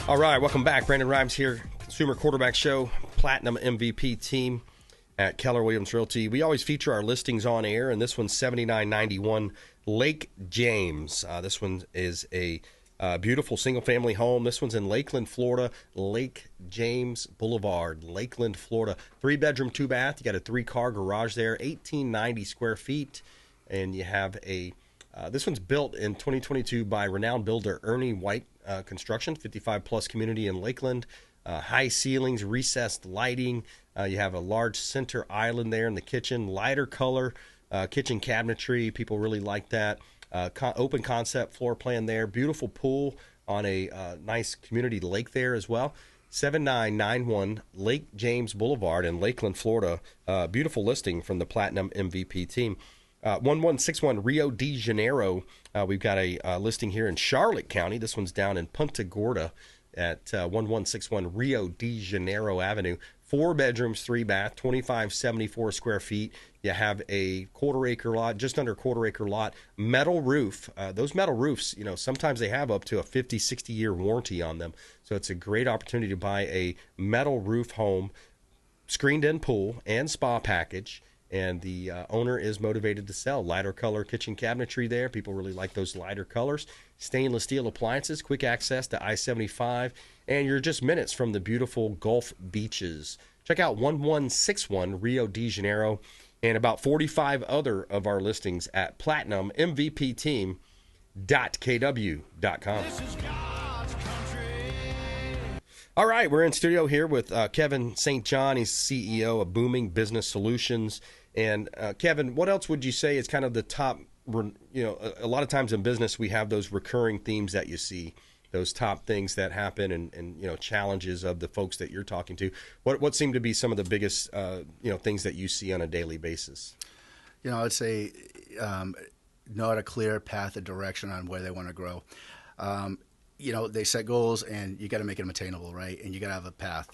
Speaker 2: All right, welcome back. Brandon Rimes here, Consumer Quarterback Show, Platinum MVP team at Keller Williams Realty. We always feature our listings on air, and this one's 7991 Lake James. This one is a beautiful single-family home. This one's in Lakeland, Florida, Lake James Boulevard, Lakeland, Florida. 3-bedroom, 2-bath. You got a 3-car garage there, 1,890 square feet, and you have a this one's built in 2022 by renowned builder Ernie White Construction, 55-plus community in Lakeland. High ceilings, recessed lighting. You have a large center island there in the kitchen. Lighter color kitchen cabinetry. People really like that. Open concept floor plan there. Beautiful pool on a nice community lake there as well. 7991 Lake James Boulevard in Lakeland, Florida. Beautiful listing from the Platinum MVP team. 1161 Rio de Janeiro. We've got a listing here in Charlotte County. This one's down in Punta Gorda at 1161 Rio de Janeiro Avenue. 4 bedrooms, 3 bath, 2574 square feet. You have a quarter-acre lot, just under a quarter-acre lot, metal roof. Those metal roofs, sometimes they have up to a 50, 60-year warranty on them. So it's a great opportunity to buy a metal roof home, screened-in pool, and spa package. And the owner is motivated to sell. Lighter color kitchen cabinetry there. People really like those lighter colors. Stainless steel appliances, quick access to I-75, and you're just minutes from the beautiful Gulf beaches. Check out 1161 Rio de Janeiro and about 45 other of our listings at platinummvpteam.kw.com. All right, we're in studio here with Kevin St. John. He's CEO of Boomin Business Solutions. And Kevin, what else would you say is kind of the top, a lot of times in business we have those recurring themes that you see, those top things that happen and challenges of the folks that you're talking to. What seem to be some of the biggest, things that you see on a daily basis?
Speaker 11: I would say not a clear path or direction on where they want to grow. They set goals and you got to make them attainable, right? And you got to have a path.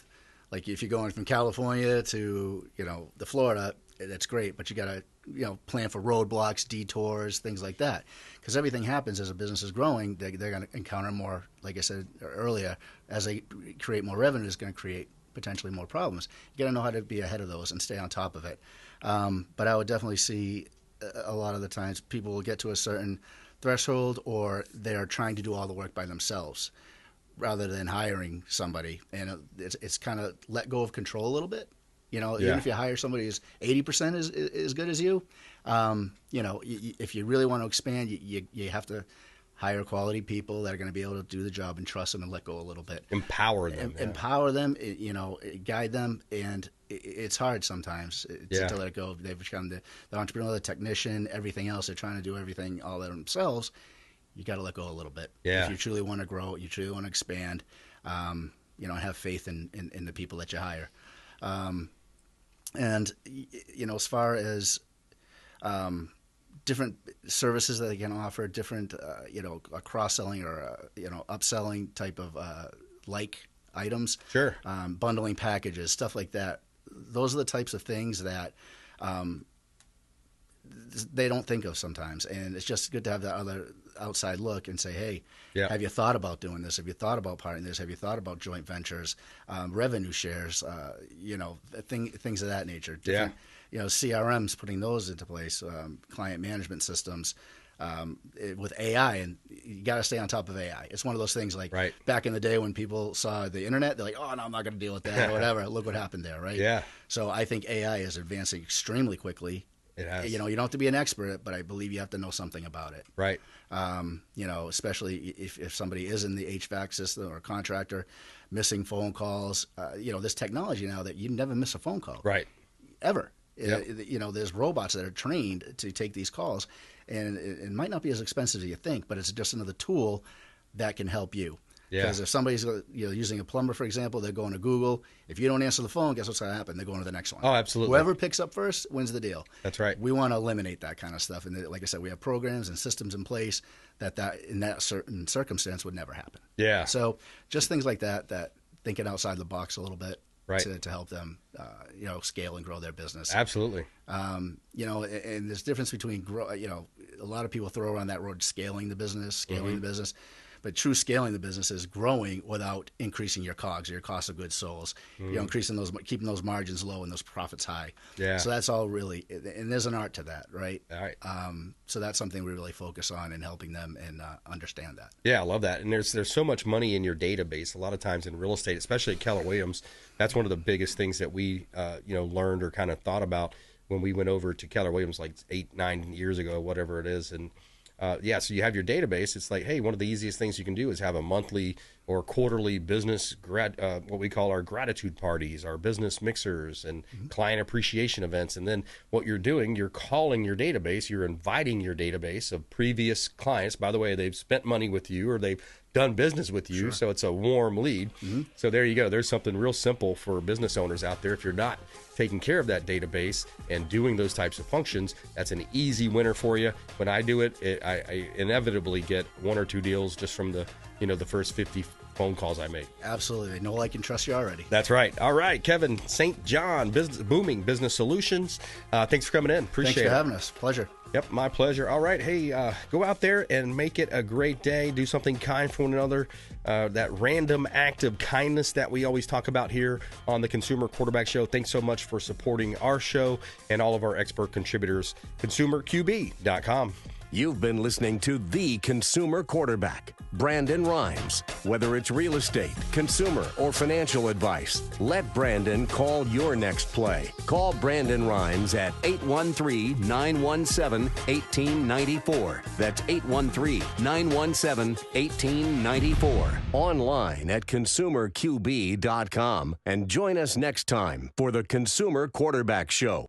Speaker 11: Like if you're going from California to, the Florida, that's great, but you got to, plan for roadblocks, detours, things like that. Because everything happens as a business is growing. They're going to encounter more, like I said earlier, as they create more revenue, it's going to create potentially more problems. You got to know how to be ahead of those and stay on top of it. But I would definitely see a lot of the times people will get to a certain threshold or they're trying to do all the work by themselves rather than hiring somebody. And it's kind of let go of control a little bit. Even if you hire somebody who's 80% as good as you, if you really want to expand, you have to hire quality people that are going to be able to do the job and trust them and let go a little bit.
Speaker 2: Empower them.
Speaker 11: Empower them, guide them. And it's hard sometimes to let it go. They've become the entrepreneur, the technician, everything else. They're trying to do everything all themselves. You got to let go a little bit.
Speaker 2: Yeah.
Speaker 11: If you truly want to grow, you truly want to expand, have faith in the people that you hire. And as far as different services that they can offer, different, a cross-selling or, upselling type of items.
Speaker 2: Sure.
Speaker 11: Bundling packages, stuff like that. Those are the types of things that they don't think of sometimes. And it's just good to have that other outside look and say, hey, have you thought about doing this? Have you thought about partnering? Have you thought about joint ventures, revenue shares, things of that nature? Different, CRMs, putting those into place, client management systems, with AI, and you got to stay on top of AI. It's one of those things like back in the day when people saw the internet, they're like, oh, no, I'm not going to deal with that or whatever. Look what happened there, right?
Speaker 2: Yeah.
Speaker 11: So I think AI is advancing extremely quickly.
Speaker 2: It has.
Speaker 11: You don't have to be an expert, but I believe you have to know something about it.
Speaker 2: Right.
Speaker 11: Especially if somebody is in the HVAC system or a contractor, missing phone calls. This technology now that you never miss a phone call.
Speaker 2: Right.
Speaker 11: Ever.
Speaker 2: Yep.
Speaker 11: There's robots that are trained to take these calls, and it might not be as expensive as you think, but it's just another tool that can help you. Because if somebody's using a plumber, for example, they're going to Google. If you don't answer the phone, guess what's going to happen? They're going to the next one.
Speaker 2: Oh, absolutely.
Speaker 11: Whoever picks up first wins the deal.
Speaker 2: That's right.
Speaker 11: We want to eliminate that kind of stuff. And like I said, we have programs and systems in place that in that certain circumstance would never happen.
Speaker 2: Yeah.
Speaker 11: So just things like that thinking outside the box a little bit to help them, scale and grow their business.
Speaker 2: Absolutely.
Speaker 11: And there's difference between, a lot of people throw around that word scaling the business. But true scaling the business is growing without increasing your COGS, your cost of goods sold. Increasing keeping those margins low and those profits high.
Speaker 2: Yeah.
Speaker 11: So that's all really, and there's an art to that, right?
Speaker 2: All right.
Speaker 11: So that's something we really focus on in helping them and understand that.
Speaker 2: Yeah, I love that. And there's so much money in your database. A lot of times in real estate, especially at Keller Williams, that's one of the biggest things that we learned or kind of thought about when we went over to Keller Williams like 8-9 years ago, whatever it is, and. So you have your database. It's like, hey, one of the easiest things you can do is have a monthly or quarterly business, what we call our gratitude parties, our business mixers and client appreciation events. And then what you're doing, you're calling your database, you're inviting your database of previous clients. By the way, they've spent money with you or they've done business with you. Sure. So it's a warm lead. So there you go. There's something real simple for business owners out there. If you're not taking care of that database and doing those types of functions, that's an easy winner for you. When I do it, I inevitably get 1 or 2 deals just from the first 50 phone calls I make.
Speaker 11: Absolutely. Know, like, and trust you already.
Speaker 2: That's right. All right, Kevin St. John, Boomin Business Solutions. Thanks for coming in. Appreciate it.
Speaker 11: Thanks for having us. Pleasure.
Speaker 2: Yep, my pleasure. All right, hey, go out there and make it a great day. Do something kind for one another. That random act of kindness that we always talk about here on the Consumer Quarterback Show. Thanks so much for supporting our show and all of our expert contributors. ConsumerQB.com.
Speaker 1: You've been listening to The Consumer Quarterback, Brandon Rimes. Whether it's real estate, consumer, or financial advice, let Brandon call your next play. Call Brandon Rimes at 813-917-1894. That's 813-917-1894. Online at consumerqb.com. And join us next time for The Consumer Quarterback Show.